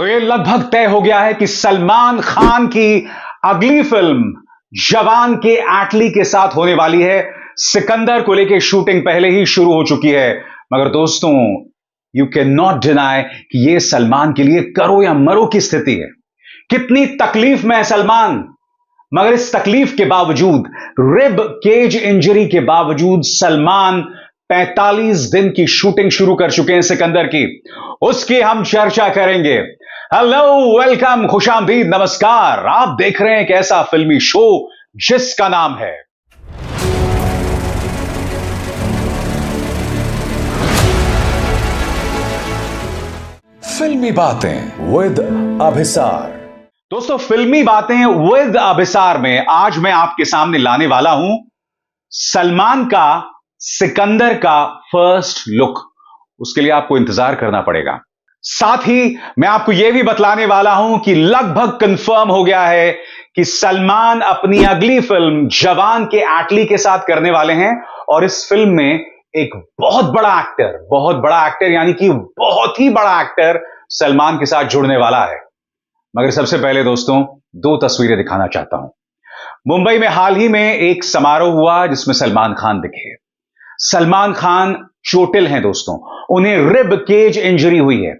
तो ये लगभग तय हो गया है कि सलमान खान की अगली फिल्म जवान के एटली के साथ होने वाली है। सिकंदर को लेकर शूटिंग पहले ही शुरू हो चुकी है। मगर दोस्तों, यू कैन नॉट डिनाई कि यह सलमान के लिए करो या मरो की स्थिति है। कितनी तकलीफ में है सलमान, मगर इस तकलीफ के बावजूद, रिब केज इंजरी के बावजूद सलमान 45 दिन की शूटिंग शुरू कर चुके हैं सिकंदर की। उसकी हम चर्चा करेंगे। हेलो, वेलकम, खुशामदीद, नमस्कार। आप देख रहे हैं एक ऐसा फिल्मी शो जिसका नाम है फिल्मी बातें विद अभिसार। दोस्तों, फिल्मी बातें विद अभिसार में आज मैं आपके सामने लाने वाला हूं सलमान का सिकंदर का फर्स्ट लुक। उसके लिए आपको इंतजार करना पड़ेगा। साथ ही मैं आपको यह भी बतलाने वाला हूं कि लगभग कंफर्म हो गया है कि सलमान अपनी अगली फिल्म जवान के एटली के साथ करने वाले हैं। और इस फिल्म में एक बहुत बड़ा एक्टर यानी कि बहुत ही बड़ा एक्टर सलमान के साथ जुड़ने वाला है। मगर सबसे पहले दोस्तों, दो तस्वीरें दिखाना चाहता हूं। मुंबई में हाल ही में एक समारोह हुआ जिसमें सलमान खान दिखे। सलमान खान चोटिल हैं दोस्तों, उन्हें रिब केज इंजरी हुई है।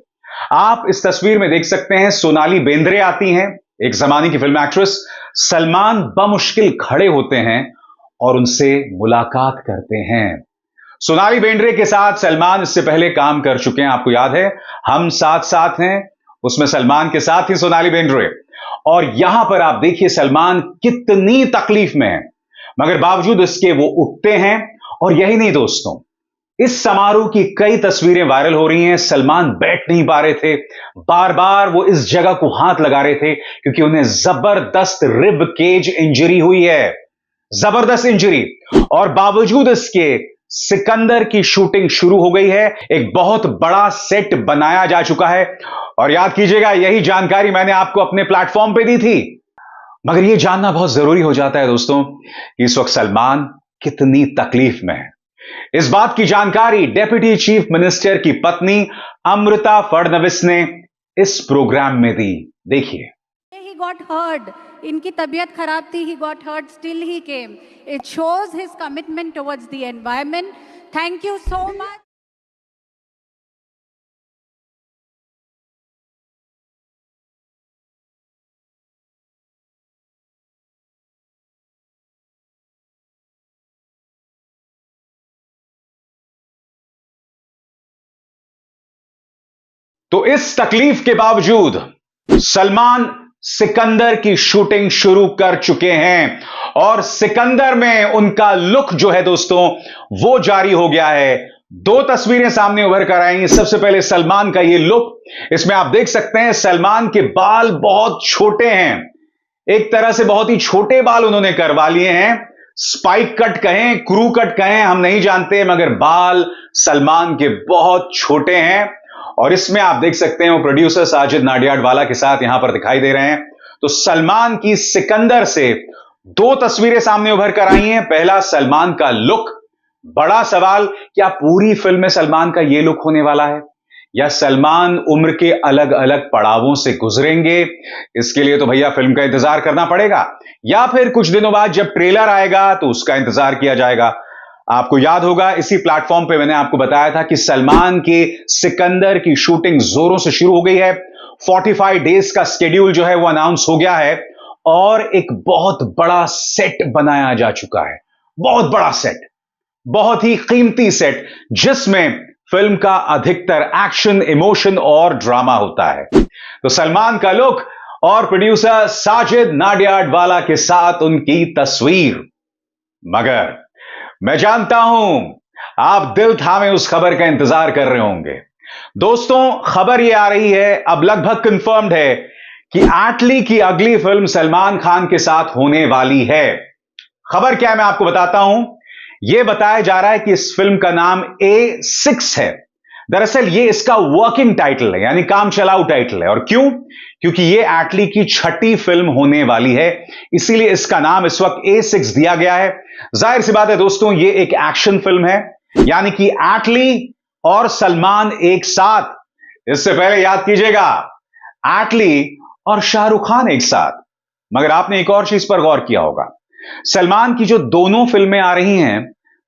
आप इस तस्वीर में देख सकते हैं सोनाली बेंद्रे आती हैं, एक जमाने की फिल्म एक्ट्रेस। सलमान बमुश्किल खड़े होते हैं और उनसे मुलाकात करते हैं। सोनाली बेंद्रे के साथ सलमान इससे पहले काम कर चुके हैं, आपको याद है हम साथ साथ हैं, उसमें सलमान के साथ ही सोनाली बेंद्रे। और यहां पर आप देखिए सलमान कितनी तकलीफ में है, मगर बावजूद इसके वो उठते हैं। और यही नहीं दोस्तों, इस समारोह की कई तस्वीरें वायरल हो रही हैं। सलमान बैठ नहीं पा रहे थे, बार बार वो इस जगह को हाथ लगा रहे थे क्योंकि उन्हें जबरदस्त रिब केज इंजरी हुई है, जबरदस्त इंजरी। और बावजूद इसके सिकंदर की शूटिंग शुरू हो गई है। एक बहुत बड़ा सेट बनाया जा चुका है। और याद कीजिएगा, यही जानकारी मैंने आपको अपने प्लेटफॉर्म पे दी थी। मगर यह जानना बहुत जरूरी हो जाता है दोस्तों कि इस वक्त सलमान कितनी तकलीफ में है। इस बात की जानकारी डेप्यूटी चीफ मिनिस्टर की पत्नी अमृता फडणवीस ने इस प्रोग्राम में दी। देखिए। He got hurt. इनकी तबीयत खराब थी. He got hurt. Still he came. It shows his commitment towards the environment. Thank you so much. तो इस तकलीफ के बावजूद सलमान सिकंदर की शूटिंग शुरू कर चुके हैं। और सिकंदर में उनका लुक जो है दोस्तों, वो जारी हो गया है। दो तस्वीरें सामने उभर कर आई हैं। सबसे पहले सलमान का ये लुक, इसमें आप देख सकते हैं सलमान के बाल बहुत छोटे हैं। एक तरह से बहुत ही छोटे बाल उन्होंने करवा लिए हैं। स्पाइक कट कहें, क्रू कट कहें, हम नहीं जानते, मगर बाल सलमान के बहुत छोटे हैं। और इसमें आप देख सकते हैं वो प्रोड्यूसर साजिद नाडियाडवाला के साथ यहां पर दिखाई दे रहे हैं। तो सलमान की सिकंदर से दो तस्वीरें सामने उभर कर आई हैं। पहला, सलमान का लुक। बड़ा सवाल, क्या पूरी फिल्म में सलमान का यह लुक होने वाला है या सलमान उम्र के अलग अलग पड़ावों से गुजरेंगे? इसके लिए तो भैया फिल्म का इंतजार करना पड़ेगा, या फिर कुछ दिनों बाद जब ट्रेलर आएगा तो उसका इंतजार किया जाएगा। आपको याद होगा इसी प्लेटफॉर्म पे मैंने आपको बताया था कि सलमान के सिकंदर की शूटिंग जोरों से शुरू हो गई है। 45 डेज का शेड्यूल जो है वो अनाउंस हो गया है और एक बहुत बड़ा सेट बनाया जा चुका है। बहुत बड़ा सेट, बहुत ही कीमती सेट, जिसमें फिल्म का अधिकतर एक्शन, इमोशन और ड्रामा होता है। तो सलमान का लुक और प्रोड्यूसर साजिद नाडियाडवाला के साथ उनकी तस्वीर। मगर मैं जानता हूं आप दिल थामे उस खबर का इंतजार कर रहे होंगे। दोस्तों, खबर यह आ रही है, अब लगभग कंफर्म्ड है कि एटली की अगली फिल्म सलमान खान के साथ होने वाली है। खबर क्या है मैं आपको बताता हूं। यह बताया जा रहा है कि इस फिल्म का नाम A6 है। दरअसल यह इसका वर्किंग टाइटल है, यानी काम चलाऊ टाइटल है। और क्यों? क्योंकि यह एटली की छठी फिल्म होने वाली है, इसीलिए इसका नाम इस वक्त A6 दिया गया है। जाहिर सी बात है दोस्तों, यह एक एक्शन फिल्म है, यानी कि एटली और सलमान एक साथ। इससे पहले याद कीजिएगा, एटली और शाहरुख खान एक साथ। मगर आपने एक और चीज पर गौर किया होगा, सलमान की जो दोनों फिल्में आ रही हैं,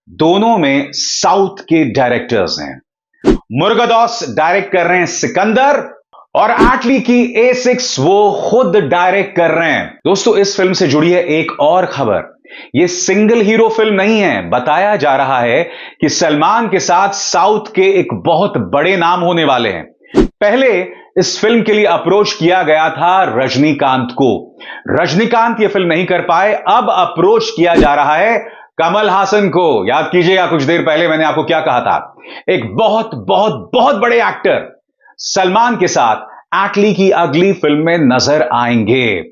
दोनों में साउथ के डायरेक्टर्स हैं। मुर्गदौस डायरेक्ट कर रहे हैं सिकंदर, और एटली की A6 वो खुद डायरेक्ट कर रहे हैं। दोस्तों, इस फिल्म से जुड़ी है एक और खबर। ये सिंगल हीरो फिल्म नहीं है। बताया जा रहा है कि सलमान के साथ साउथ के एक बहुत बड़े नाम होने वाले हैं। पहले इस फिल्म के लिए अप्रोच किया गया था रजनीकांत को। रजनीकांत ये फिल्म नहीं कर पाए। अब अप्रोच किया जा रहा है कमल हासन को। याद कीजिएगा कुछ देर पहले मैंने आपको क्या कहा था, एक बहुत बहुत बहुत बड़े एक्टर सलमान के साथ एटली की अगली फिल्म में नजर आएंगे।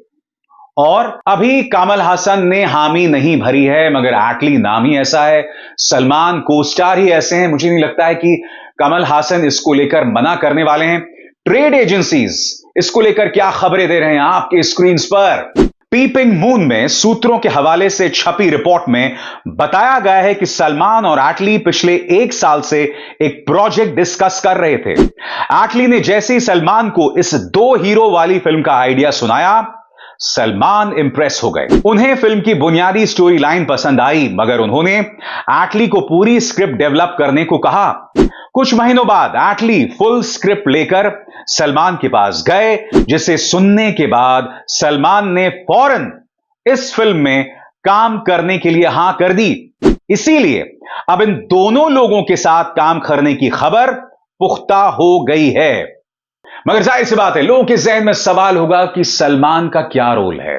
और अभी कमल हासन ने हामी नहीं भरी है, मगर एटली नाम ही ऐसा है, सलमान को स्टार ही ऐसे हैं। मुझे नहीं लगता है कि कमल हासन इसको लेकर मना करने वाले हैं। ट्रेड एजेंसीज इसको लेकर क्या खबरें दे रहे हैं आपके स्क्रीन पर। पीपिंग मून में सूत्रों के हवाले से छपी रिपोर्ट में बताया गया है कि सलमान और एटली पिछले 1 साल से एक प्रोजेक्ट डिस्कस कर रहे थे। एटली ने जैसे ही सलमान को इस 2 हीरो वाली फिल्म का आइडिया सुनाया, सलमान इंप्रेस हो गए। उन्हें फिल्म की बुनियादी स्टोरी लाइन पसंद आई, मगर उन्होंने एटली को पूरी स्क्रिप्ट डेवलप करने को कहा। कुछ महीनों बाद एटली फुल स्क्रिप्ट लेकर सलमान के पास गए, जिसे सुनने के बाद सलमान ने फौरन इस फिल्म में काम करने के लिए हां कर दी। इसीलिए अब इन दोनों लोगों के साथ काम करने की खबर पुख्ता हो गई है। मगर जाहिर सी बात है, लोगों के जहन में सवाल होगा कि सलमान का क्या रोल है।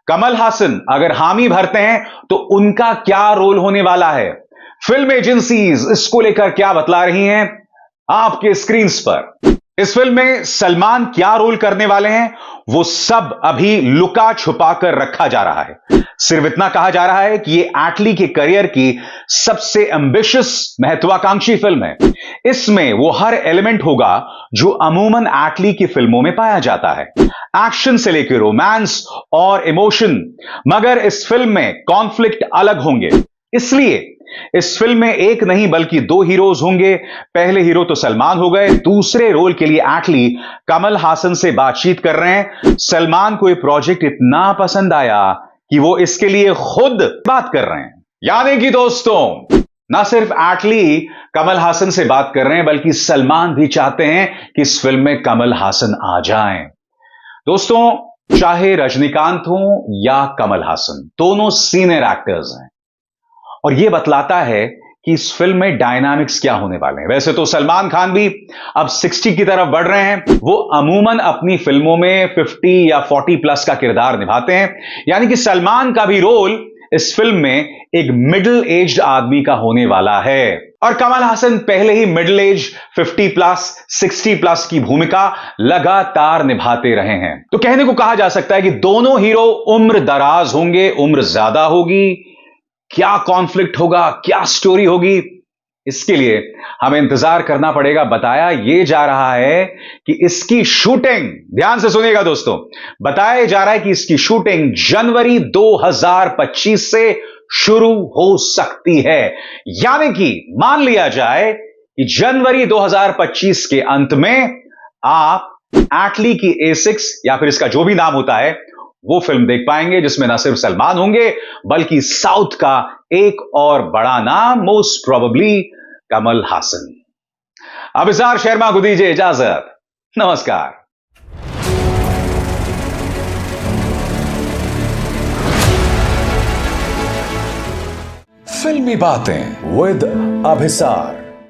कमल हासन अगर हामी भरते हैं तो उनका क्या रोल होने वाला है। फिल्म एजेंसीज इसको लेकर क्या बतला रही हैं आपके स्क्रीन पर। इस फिल्म में सलमान क्या रोल करने वाले हैं, वो सब अभी लुका छुपा कर रखा जा रहा है। सिर्फ इतना कहा जा रहा है कि ये एटली के करियर की सबसे एंबिशियस महत्वाकांक्षी फिल्म है। इसमें वो हर एलिमेंट होगा जो अमूमन एटली की फिल्मों में पाया जाता है, एक्शन से लेकर रोमांस और इमोशन। मगर इस फिल्म में कॉन्फ्लिक्ट अलग होंगे। इसलिए इस फिल्म में एक नहीं बल्कि 2 हीरोज होंगे। पहले हीरो तो सलमान हो गए, दूसरे रोल के लिए एटली कमल हासन से बातचीत कर रहे हैं। सलमान को यह प्रोजेक्ट इतना पसंद आया कि वो इसके लिए खुद बात कर रहे हैं। यानी कि दोस्तों, ना सिर्फ एटली कमल हासन से बात कर रहे हैं, बल्कि सलमान भी चाहते हैं कि इस फिल्म में कमल हासन आ जाएं। दोस्तों, चाहे रजनीकांत हो या कमल हासन, दोनों सीनियर एक्टर्स हैं, और यह बतलाता है कि इस फिल्म में डायनामिक्स क्या होने वाले हैं। वैसे तो सलमान खान भी अब 60 की तरफ बढ़ रहे हैं। वो अमूमन अपनी फिल्मों में 50 या 40 प्लस का किरदार निभाते हैं। यानी कि सलमान का भी रोल इस फिल्म में एक मिडिल एज्ड आदमी का होने वाला है। और कमल हासन पहले ही मिडिल एज 50 प्लस 60 प्लस की भूमिका लगातार निभाते रहे हैं। तो कहने को कहा जा सकता है कि दोनों हीरो उम्र दराज होंगे, उम्र ज्यादा होगी। क्या कॉन्फ्लिक्ट होगा, क्या स्टोरी होगी, इसके लिए हमें इंतजार करना पड़ेगा। बताया यह जा रहा है कि इसकी शूटिंग, ध्यान से सुनिएगा दोस्तों, बताया जा रहा है कि इसकी शूटिंग जनवरी 2025 से शुरू हो सकती है। यानी कि मान लिया जाए कि जनवरी 2025 के अंत में आप एटली की A6 या फिर इसका जो भी नाम होता है वो फिल्म देख पाएंगे, जिसमें न सिर्फ सलमान होंगे बल्कि साउथ का एक और बड़ा नाम, मोस्ट प्रोबेबली कमल हासन। अभिसार शर्मा को दीजिए इजाजत। नमस्कार। फिल्मी बातें विद अभिसार।